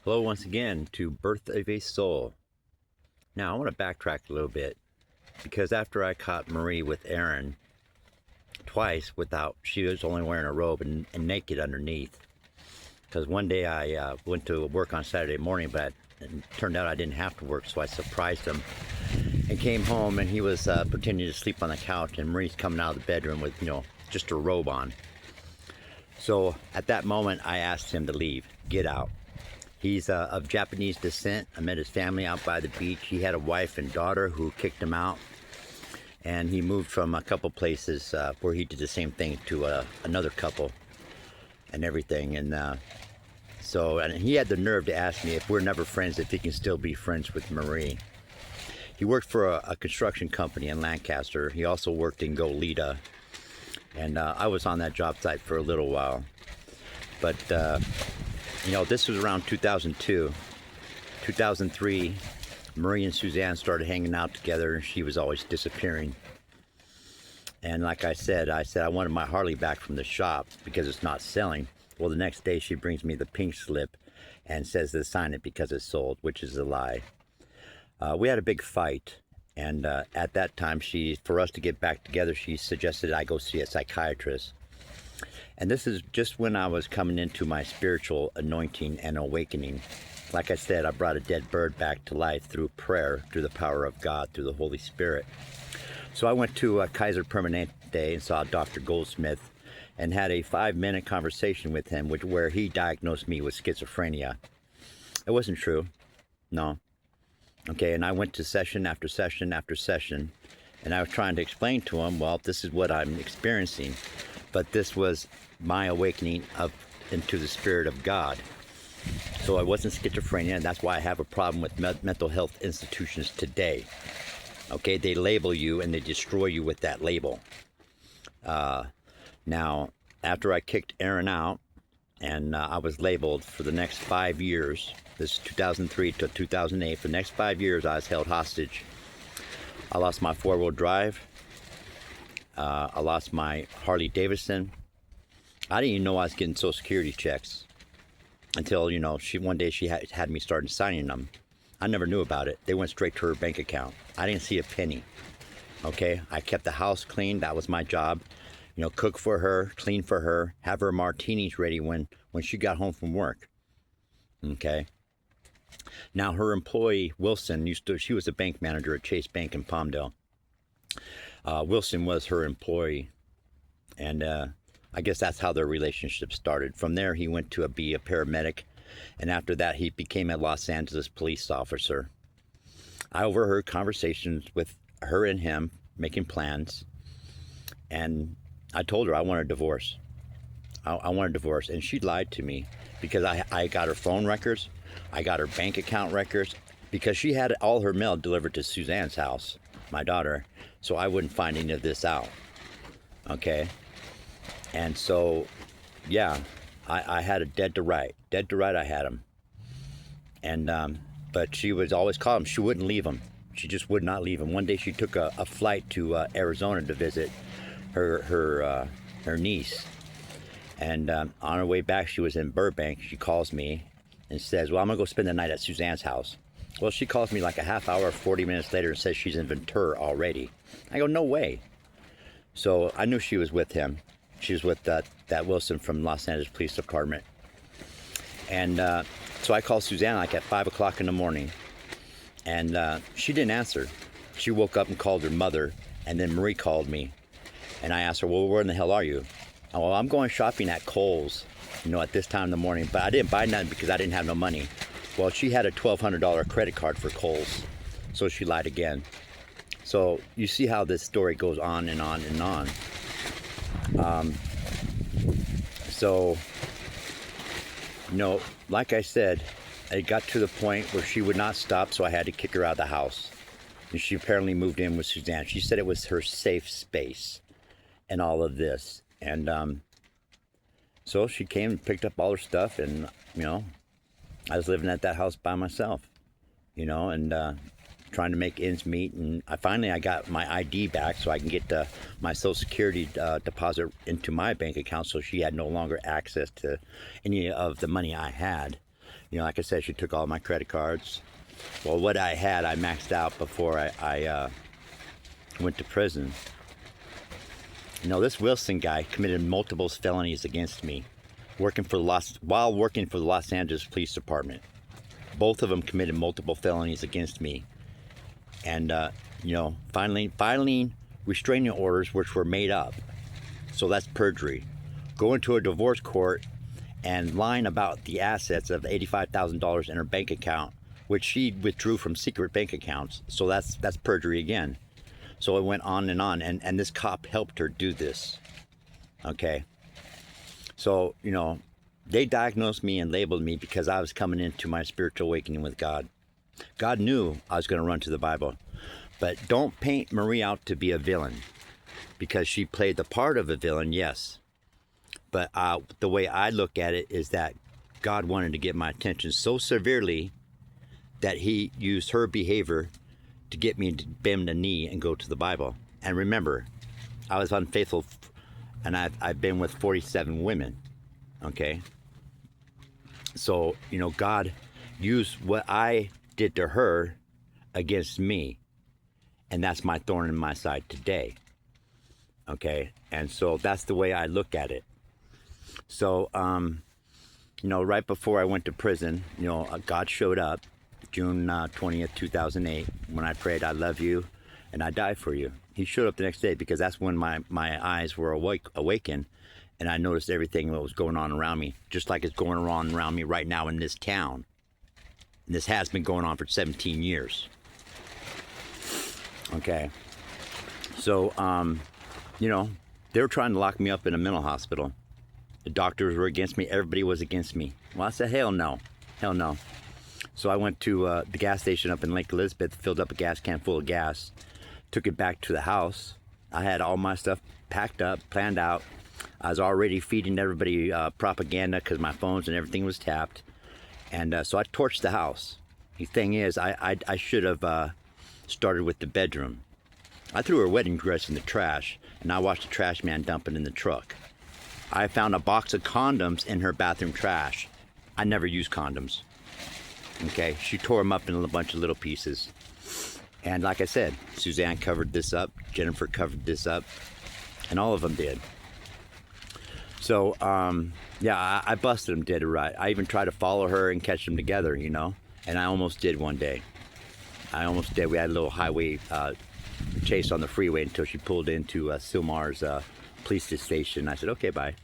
Hello once again to Birth of a Soul. Now I want to backtrack a little bit because after I caught Marie with Aaron twice without, she was only wearing a robe and naked underneath. Because one day I went to work on Saturday morning, but it turned out I didn't have to work, so I surprised him and came home and he was pretending to sleep on the couch, and Marie's coming out of the bedroom with, just her robe on. So at that moment I asked him to leave, get out. He's of Japanese descent. I met his family out by the beach. He had a wife and daughter who kicked him out. And he moved from a couple places where he did the same thing to another couple and everything. And and he had the nerve to ask me if we're never friends, if he can still be friends with Marie. He worked for a construction company in Lancaster. He also worked in Goleta. And I was on that job site for a little while. But this was around 2002. 2003, Marie and Suzanne started hanging out together, and she was always disappearing. And like I said I wanted my Harley back from the shop because it's not selling. Well, the next day she brings me the pink slip and says to sign it because it's sold, which is a lie. We had a big fight, and at that time, for us to get back together, she suggested I go see a psychiatrist. And this is just when I was coming into my spiritual anointing and awakening. Like I said, I brought a dead bird back to life through prayer, through the power of God, through the Holy Spirit. So I went to Kaiser Permanente and saw Dr. Goldsmith and had a 5-minute conversation with him, where he diagnosed me with schizophrenia. It wasn't true. No. Okay, and I went to session after session after session, and I was trying to explain to him, well, this is what I'm experiencing. But this was my awakening into the Spirit of God. So I wasn't schizophrenia, and that's why I have a problem with mental health institutions today. Okay, they label you and they destroy you with that label. Now, after I kicked Aaron out, and I was labeled for the next 5 years, this is 2003 to 2008, for the next 5 years I was held hostage. I lost my 4-wheel drive. I lost my Harley Davidson. I didn't even know I was getting Social Security checks until, one day she had me starting signing them. I never knew about it. They went straight to her bank account. I didn't see a penny. Okay, I kept the house clean. That was my job. Cook for her, clean for her, have her martinis ready when she got home from work. Okay. Now her employee Wilson she was a bank manager at Chase Bank in Palmdale. Wilson was her employee, and I guess that's how their relationship started. From there, he went to be a paramedic, and after that, he became a Los Angeles police officer. I overheard conversations with her and him making plans, and I told her I want a divorce. I want a divorce, and she lied to me because I got her phone records, I got her bank account records, because she had all her mail delivered to Suzanne's house, my daughter, so I wouldn't find any of this out. Okay? And so, yeah, I had a dead to right I had him. And, but she was always calling him. She wouldn't leave him. She just would not leave him. One day she took a flight to Arizona to visit her niece. And on her way back, she was in Burbank. She calls me and says, well, I'm going to go spend the night at Suzanne's house. Well, she calls me like a half hour, 40 minutes later and says she's in Ventura already. I go, no way. So I knew she was with him. She was with that Wilson from Los Angeles Police Department. And so I called Suzanne like at 5 o'clock in the morning. And she didn't answer. She woke up and called her mother. And then Marie called me. And I asked her, well, where in the hell are you? Oh, well, I'm going shopping at Kohl's, at this time in the morning. But I didn't buy nothing because I didn't have no money. Well, she had a $1,200 credit card for Kohl's. So she lied again. So you see how this story goes on and on and on. Like I said, it got to the point where she would not stop, so I had to kick her out of the house. And she apparently moved in with Suzanne. She said it was her safe space and all of this. And so she came and picked up all her stuff, and, I was living at that house by myself, and trying to make ends meet. And I got my ID back so I can get my Social Security deposit into my bank account, so she had no longer access to any of the money I had. Like I said, she took all my credit cards. Well, what I had, I maxed out before I went to prison. This Wilson guy committed multiple felonies against me, while working for the Los Angeles Police Department. Both of them committed multiple felonies against me, and filing restraining orders which were made up. So that's perjury. Going to a divorce court and lying about the assets of $85,000 in her bank account, which she withdrew from secret bank accounts. So that's perjury again. So it went on, and this cop helped her do this. Okay. So, they diagnosed me and labeled me because I was coming into my spiritual awakening with God. God knew I was going to run to the Bible. But don't paint Marie out to be a villain, because she played the part of a villain, yes. But the way I look at it is that God wanted to get my attention so severely that he used her behavior to get me to bend the knee and go to the Bible. And remember, I was unfaithful, and I've been with 47 women, okay? So, God used what I did to her against me, and that's my thorn in my side today, okay? And so that's the way I look at it. So, right before I went to prison, God showed up, June 20th, 2008, when I prayed, I love you, and I die for you. He showed up the next day, because that's when my eyes were awakened, and I noticed everything that was going on around me, just like it's going on around me right now in this town. And this has been going on for 17 years. Okay. So, they were trying to lock me up in a mental hospital. The doctors were against me. Everybody was against me. Well, I said, hell no. Hell no. So I went to the gas station up in Lake Elizabeth, filled up a gas can full of gas, took it back to the house. I had all my stuff packed up, planned out. I was already feeding everybody propaganda because my phones and everything was tapped. And so I torched the house. The thing is, I should have started with the bedroom. I threw her wedding dress in the trash, and I watched the trash man dump it in the truck. I found a box of condoms in her bathroom trash. I never use condoms. Okay, she tore them up in a bunch of little pieces. And like I said, Suzanne covered this up, Jennifer covered this up, and all of them did. So, I busted them dead right. I even tried to follow her and catch them together, and I almost did one day. I almost did. We had a little highway chase on the freeway until she pulled into Silmar's police station. I said, okay, bye.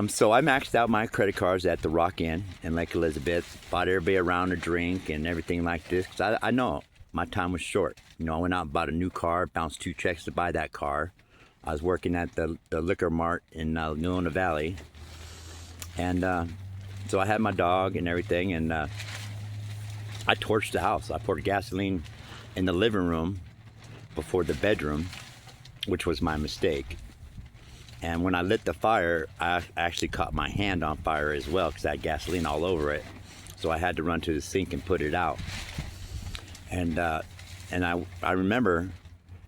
So I maxed out my credit cards at the Rock Inn in Lake Elizabeth, bought everybody around a drink and everything like this, because I know my time was short. I went out and bought a new car, bounced 2 checks to buy that car. I was working at the liquor mart in Nona Valley, and so I had my dog and everything, and I torched the house. I poured gasoline in the living room before the bedroom, which was my mistake. And when I lit the fire, I actually caught my hand on fire as well, because I had gasoline all over it. So I had to run to the sink and put it out. And I remember,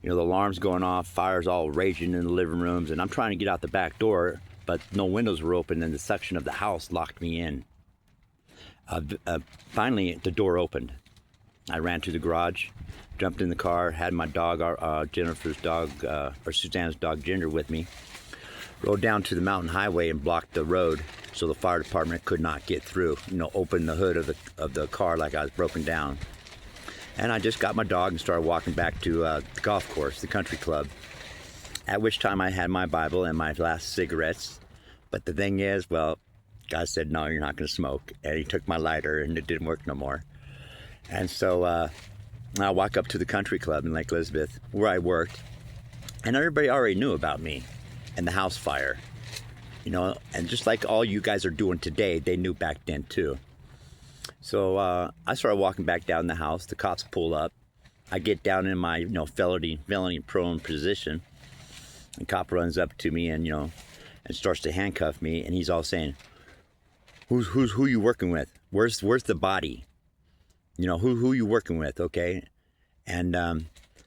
the alarms going off, fires all raging in the living rooms, and I'm trying to get out the back door, but no windows were open, and the section of the house locked me in. Finally, the door opened. I ran to the garage, jumped in the car, had my dog, Jennifer's dog, or Suzanne's dog, Ginger, with me. Rode down to the mountain highway and blocked the road so the fire department could not get through. Opened the hood of the car like I was broken down. And I just got my dog and started walking back to the golf course, the country club. At which time I had my Bible and my last cigarettes. But the thing is, well, God said, no, you're not going to smoke. And he took my lighter and it didn't work no more. And so I walk up to the country club in Lake Elizabeth where I worked. And everybody already knew about me and the house fire. And just like all you guys are doing today, they knew back then too. So I started walking back down the house. The cops pull up. I get down in my felony prone position. The cop runs up to me and and starts to handcuff me. And he's all saying, "Who you working with? Where's the body? Who you working with? Okay." And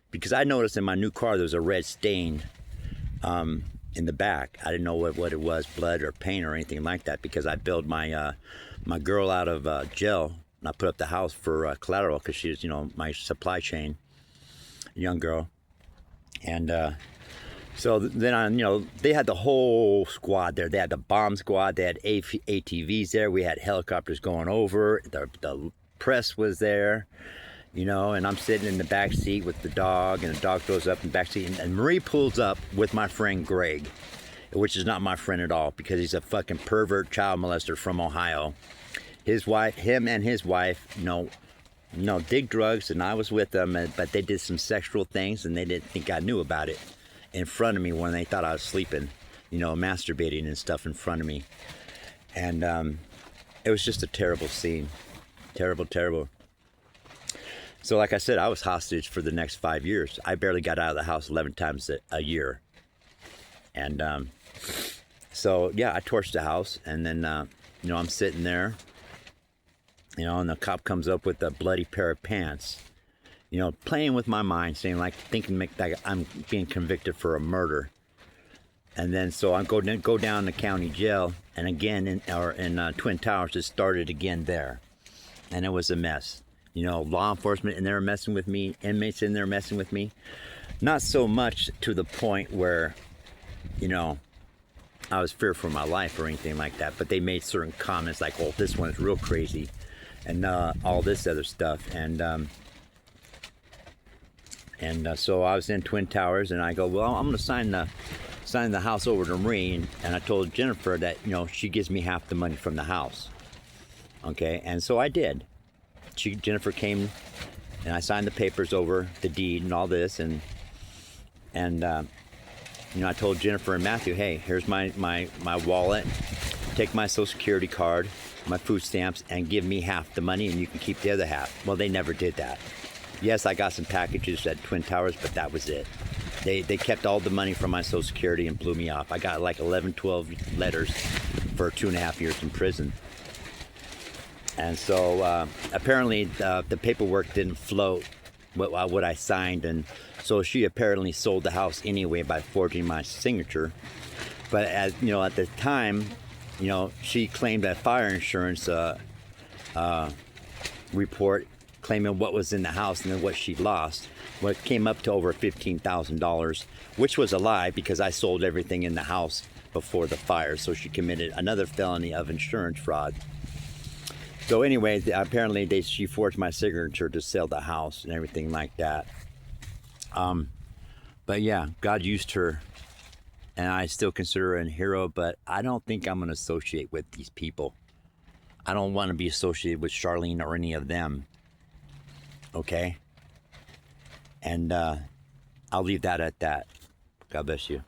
because I noticed in my new car there was a red stain in the back. I didn't know what it was, blood or pain or anything like that, because I bailed my my girl out of jail, and I put up the house for collateral because she was, you know, my supply chain, young girl. And so then I, you know, they had the whole squad there. They had the bomb squad. They had ATVs there. We had helicopters going over. The press was there, you know, and I'm sitting in the back seat with the dog, and the dog goes up in the back seat, and Marie pulls up with my friend Greg, which is not my friend at all, because he's a fucking pervert child molester from Ohio. His wife, him and his wife, did drugs, and I was with them, but they did some sexual things, and they didn't think I knew about it in front of me when they thought I was sleeping, you know, masturbating and stuff in front of me. And it was just a terrible scene. Terrible, terrible. So like I said, I was hostage for the next 5 years. I barely got out of the house 11 times a year. And so, yeah, I torched the house. And then, you know, I'm sitting there, you know, and the cop comes up with a bloody pair of pants, you know, playing with my mind, saying, like, thinking like I'm being convicted for a murder. And then so I go down to county jail, and again in Twin Towers, it started again there. And it was a mess. You know, law enforcement in there messing with me, inmates in there messing with me. Not so much to the point where, you know, I was fearful for my life or anything like that, but they made certain comments like, "Oh, this one's real crazy," and all this other stuff. And so I was in Twin Towers, and I go, "Well, I'm going to sign the house over to Marie," and I told Jennifer that, you know, she gives me half the money from the house. Okay, and so I did. Jennifer came, and I signed the papers over, the deed and all this, and you know, I told Jennifer and Matthew, "Hey, here's my wallet. Take my Social Security card, my food stamps, and give me half the money, and you can keep the other half." Well, they never did that. Yes, I got some packages at Twin Towers, but that was it. They kept all the money from my Social Security and blew me off. I got like 11, 12 letters for 2.5 years in prison. And so apparently the paperwork didn't float what I signed, and so she apparently sold the house anyway by forging my signature. But as you know, at the time, you know, she claimed a fire insurance report claiming what was in the house and then what she lost. Well, it came up to over $15,000, which was a lie because I sold everything in the house before the fire. So she committed another felony of insurance fraud. So anyway, apparently she forged my signature to sell the house and everything like that. But yeah, God used her, and I still consider her a hero, but I don't think I'm going to associate with these people. I don't want to be associated with Charlene or any of them. Okay? And I'll leave that at that. God bless you.